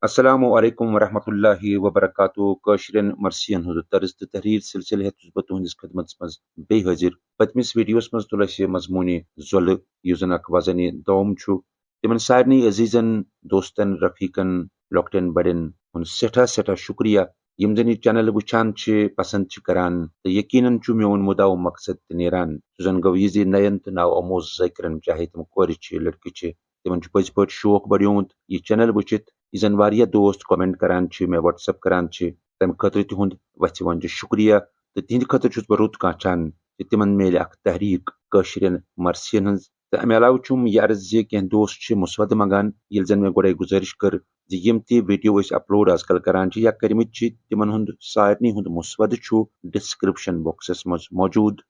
السلام علیکم ورحمۃ اللہ وبرکاتہ کاشرین مرثین ہند طرز تو تحریر سلسلہ ہیتس بہ تہندس خدمت مز بی حاضر پتمس ویڈیوس مز تل اس مضمون ضلع اس زن اخ وزن دوم تمن سارنی عزیزن دوستن رفیقن لۄکٹین بڑین ہند سٹھا شکریہ یم زن یہ چینل وچھان پسند کران تو یقیناً میون مدعا و مقصد تہ نیران سہ زن گو یہ نین تو نو آموز ذکرن چاہے تم کور لڑکہ تمن پز پہ شوق بڑیومت یہ چینل وچھت یہ زن واریاہ دوست کمنٹ کران میں واٹس ایپ کران تمہ خاطر تہند وتھ ون شکریہ تو تہند خاطر چھس بہ رت کھان تمن میلہ اخ تحریک کاشرین مرثین ہز تو امہ علاوہ چھم یہ عرض کی دوست مسودہ منگان یل زن میں گوڑے گزارش کر یم تہ ویڈیو اپلوڈ آز کل کران یا کرمت تمن ہند سارنی ہند مسودہ ڈسکرپشن باکسس مز موجود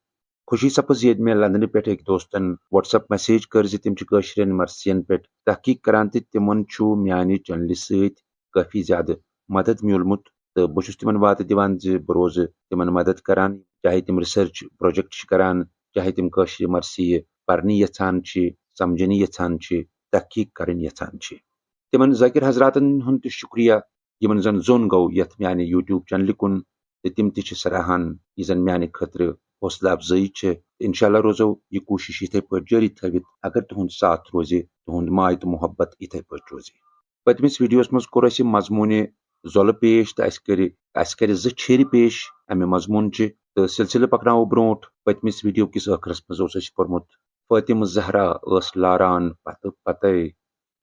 خوشی سپز یہ میں لندن پہ دوستن واٹس ایپ میسیج کر تم کاشرین مرثین پہ تحقیق کران تمن میانہ چینلہ ست کافی زیادہ مدد میولمت تو بہت تمن وعدہ دیوان بہ روز تمن مدد کران چاہے تم ریسرچ پروجیکٹ کران چاہے تم کاشر مرثی پرنہ یژھان سمجھنہ یژھان تحقیق کرن یژھان تمن ذاکر حضراتن ہند تہ شکریہ یمن زن زون گو یت میانہ یوٹیوب چینلہ کن تم تہ سراہان یہ زن میانہ خاطر حوصلہ افزائی انشاءاللہ روزو یہ کوشش اتھے پہ جاری تھوت اگر تہد ساتھ روز تہد ماے تو محبت اتھے پہ روز پتمس ویڈیوس مز کور اس مضمون ضلع پیش تو اس کر چھیرِ پیش امہ مضمون تو سلسلہ پکناو بروٹ پتمس ویڈیو کس ٲخرس مز اس پورمت فاطمہ زہرا اس لاران پتہ پتہ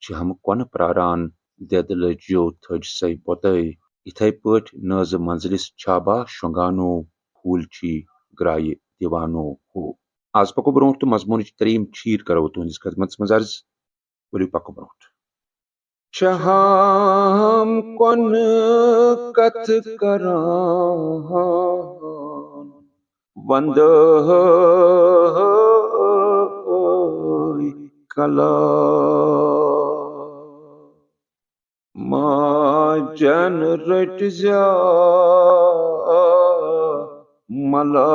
ہم کون پراران دید لجیو تھج سی بوتے اتھے پٹ ناز منزلس چھابا شونگانو پھول چی گرائے دیوانو ہو آز پکو برو تو مضمون تریم چیر کرو تہندس خدمت مز عرض ولو پکو برو شہام کن کت کران وند کلا ما جن رٹ زیا ملال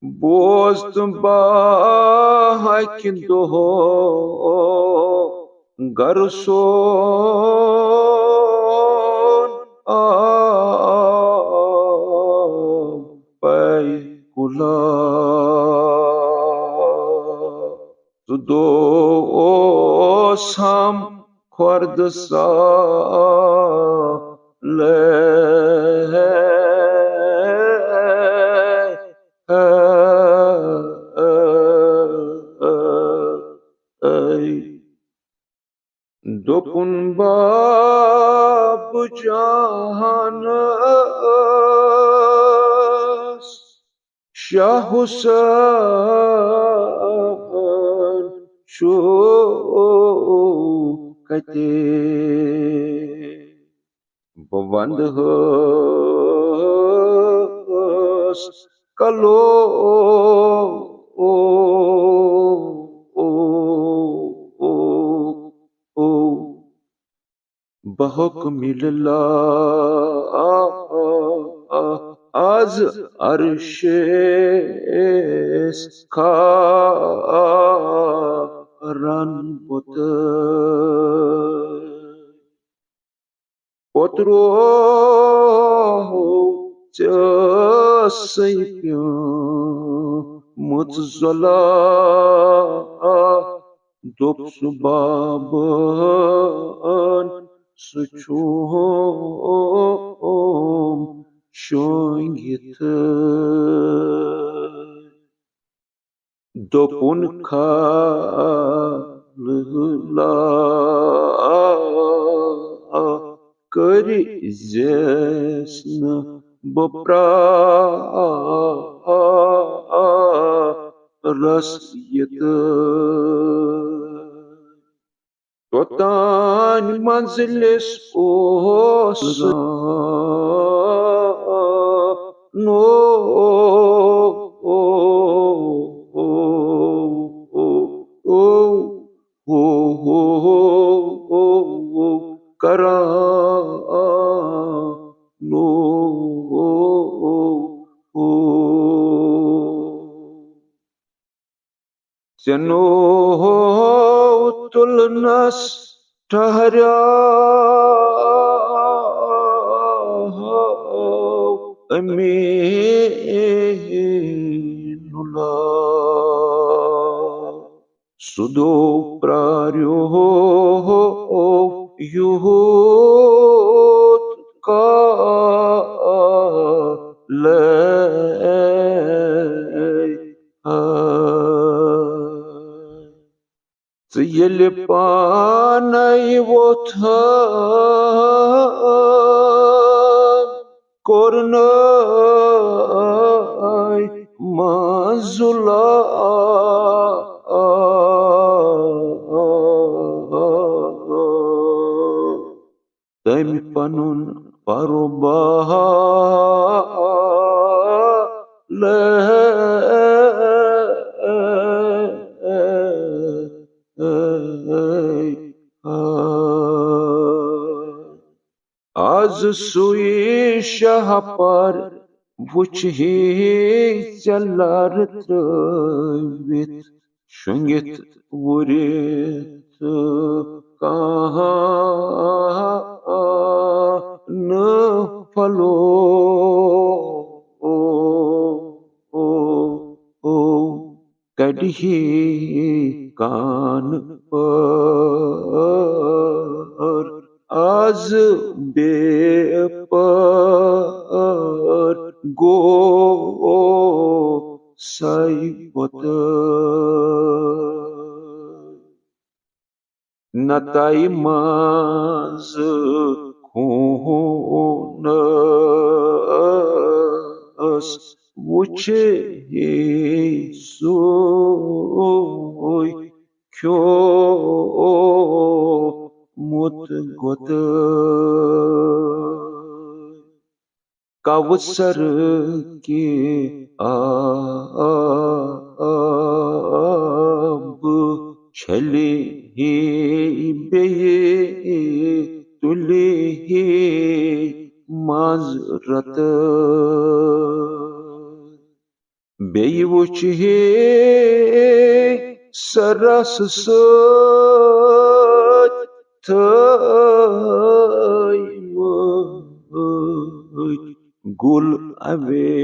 بوز تم باہک دو گر سون پی کلا تو دو سام خورد سا دوپن باب جہان شاہ حسین شو کتے بوند ہس کلو بحکم اللہ از عرش کھارن بت پترو سی مت ضلع دوپ سبابن سچوم شونگت دوپن کھالہ کر زیسن بپرارس یت توتان منزلس اوس نو کران نو ژنو تلنس ٹھہرا امین اللہ سدو پراریو یوت کا یل پانے ووتھان کورناے مازلا تم پنن پروبال آز سوئی شاہ پر وچھی چلر تروت شنگت ورت کہاں پھلو کڑھی کان پر آز بے پر گو سائی بت نتائی ماز خونس وچھے سوئی کھو مت گت کوثر کے آب چھلے ہی بے تلے ہی معذرت بیٚیہِ وُچھ ہے سرس سۭتۍ تھٲیمٕتۍ گُل اَویزانو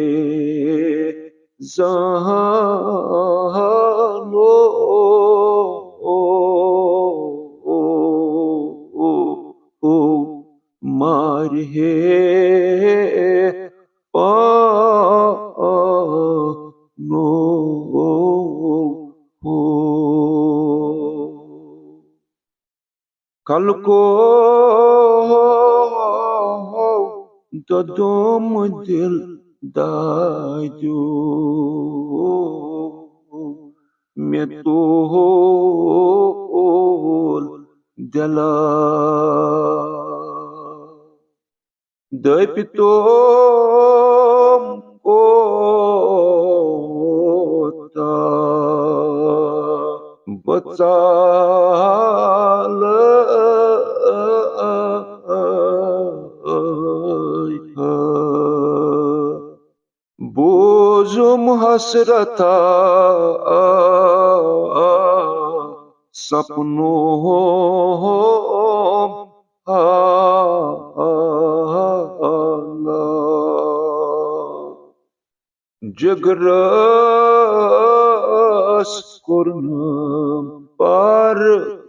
مارِ ہے کلکو دودوم دل دادیو مے تول دلا دٔپۍ توم کوتاہ بہٕ ژالہٕ بوٗزُم حسرتا سپنوم جگرس کوٚرنم پرکالے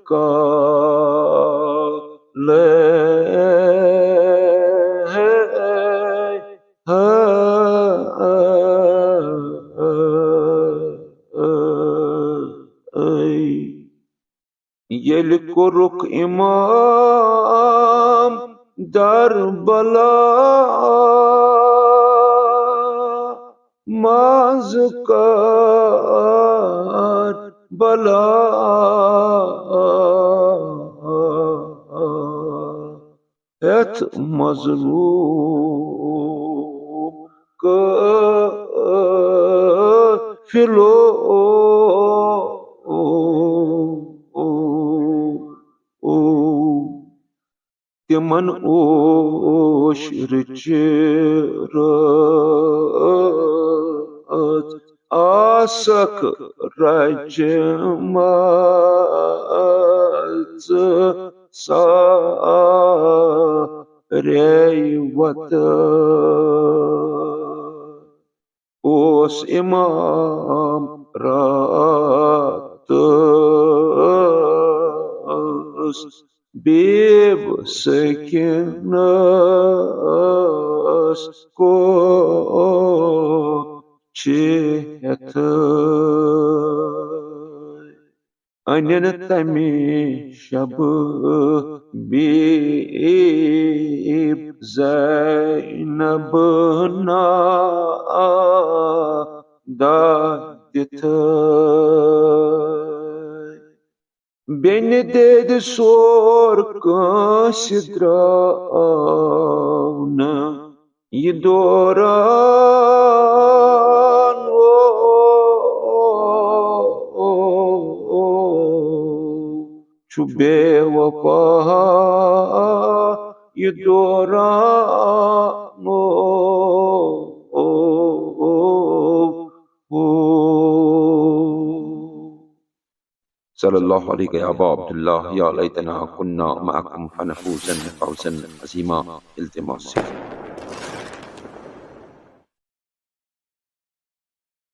ییٚلہِ کوٚرُکھ اِمام دربلا ماز کار بلا ہیتھ مظلوم قافلو تمن اوش رچ رات آسک رجمز سارے وت اوس امام رات بیب سکینس کو چیت انن تمی شب بیب زینب دادت بین دید سور کانس دراون یہ دوران چھو بے وفا یہ دوران صلی اللہ علیہ یا ابا عبداللہ یا لیتنا کننا معکم فنفوزا فوزا عظیما التماس